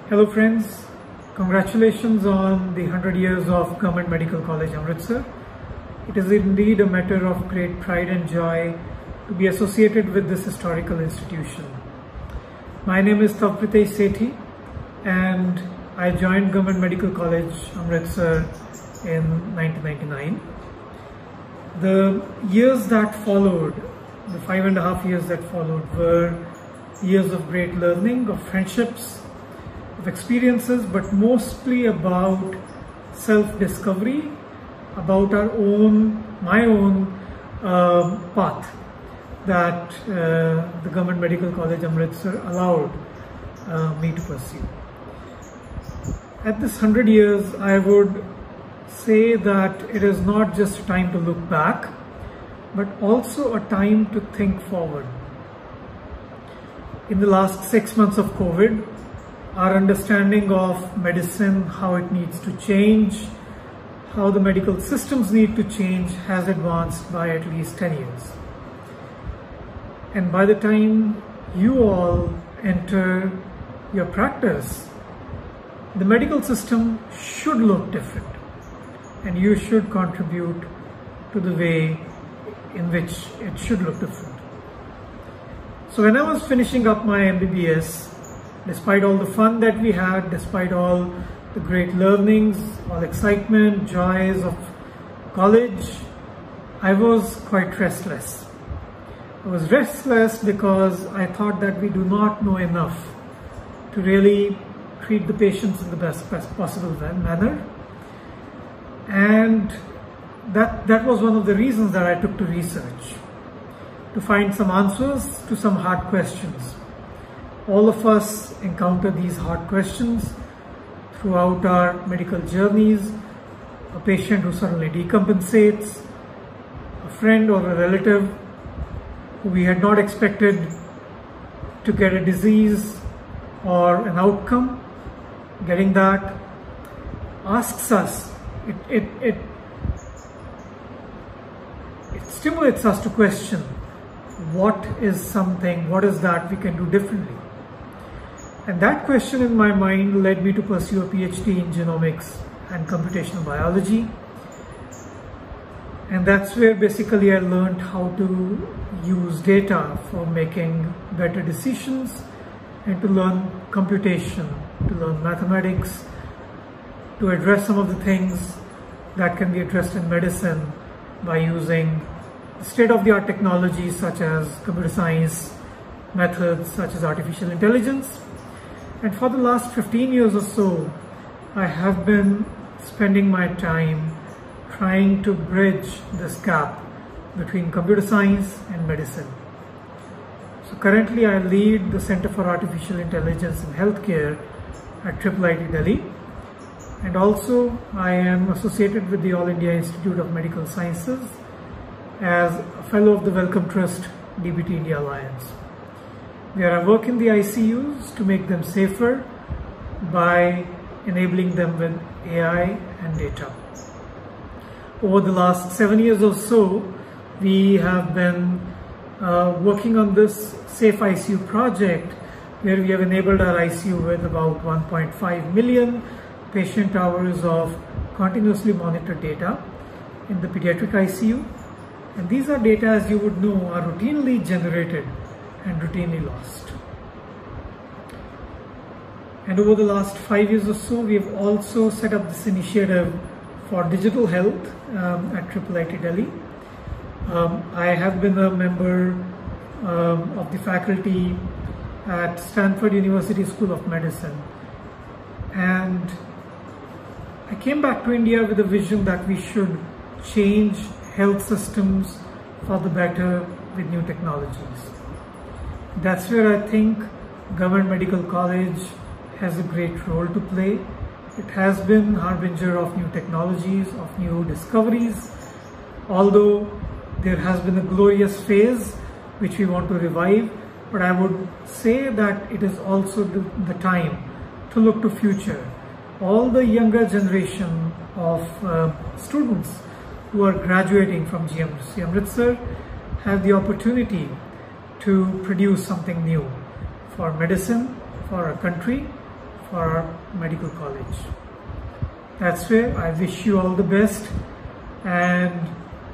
Hello friends, congratulations on the 100 years of Government Medical College, Amritsar. It is indeed a matter of great pride and joy to be associated with this historical institution. My name is Tavpritesh Sethi and I joined Government Medical College, Amritsar in 1999. The years that followed, the 5.5 years that followed, were years of great learning, of friendships, of experiences, but mostly about self-discovery, about my own path that the Government Medical College Amritsar allowed me to pursue. At this 100 years, I would say that it is not just a time to look back, but also a time to think forward. In the last 6 months of COVID, our understanding of medicine, how it needs to change, how the medical systems need to change, has advanced by at least 10 years. And by the time you all enter your practice, the medical system should look different, and you should contribute to the way in which it should look different. So when I was finishing up my MBBS, despite all the fun that we had, despite all the great learnings, all excitement, joys of college, I was quite restless. I was restless because I thought that we do not know enough to really treat the patients in the best possible manner. And that was one of the reasons that I took to research, to find some answers to some hard questions. All of us encounter these hard questions throughout our medical journeys. A patient who suddenly decompensates, a friend or a relative who we had not expected to get a disease or an outcome, getting that asks us, it stimulates us to question what is that we can do differently. And that question in my mind led me to pursue a PhD in genomics and computational biology. And that's where basically I learned how to use data for making better decisions, and to learn computation, to learn mathematics, to address some of the things that can be addressed in medicine by using state-of-the-art technologies such as computer science, methods such as artificial intelligence. And for the last 15 years or so, I have been spending my time trying to bridge this gap between computer science and medicine. So currently I lead the Center for Artificial Intelligence in Healthcare at IIIT Delhi. And also I am associated with the All India Institute of Medical Sciences as a fellow of the Wellcome Trust DBT India Alliance, where I work in the ICUs to make them safer by enabling them with AI and data. Over the last 7 years or so, we have been working on this Safe ICU project, where we have enabled our ICU with about 1.5 million patient hours of continuously monitored data in the pediatric ICU. And these are data, as you would know, are routinely generated and routinely lost. And over the last 5 years or so, we have also set up this initiative for digital health at IIIT Delhi. I have been a member of the faculty at Stanford University School of Medicine. And I came back to India with a vision that we should change health systems for the better with new technologies. That's where I think Government Medical College has a great role to play. It has been harbinger of new technologies, of new discoveries, although there has been a glorious phase which we want to revive, but I would say that it is also the time to look to future. All the younger generation of students who are graduating from GMC Amritsar have the opportunity to produce something new for medicine, for our country, for our medical college. That's where I wish you all the best and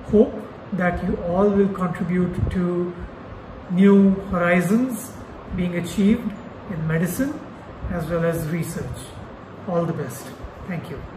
hope that you all will contribute to new horizons being achieved in medicine as well as research. All the best. Thank you.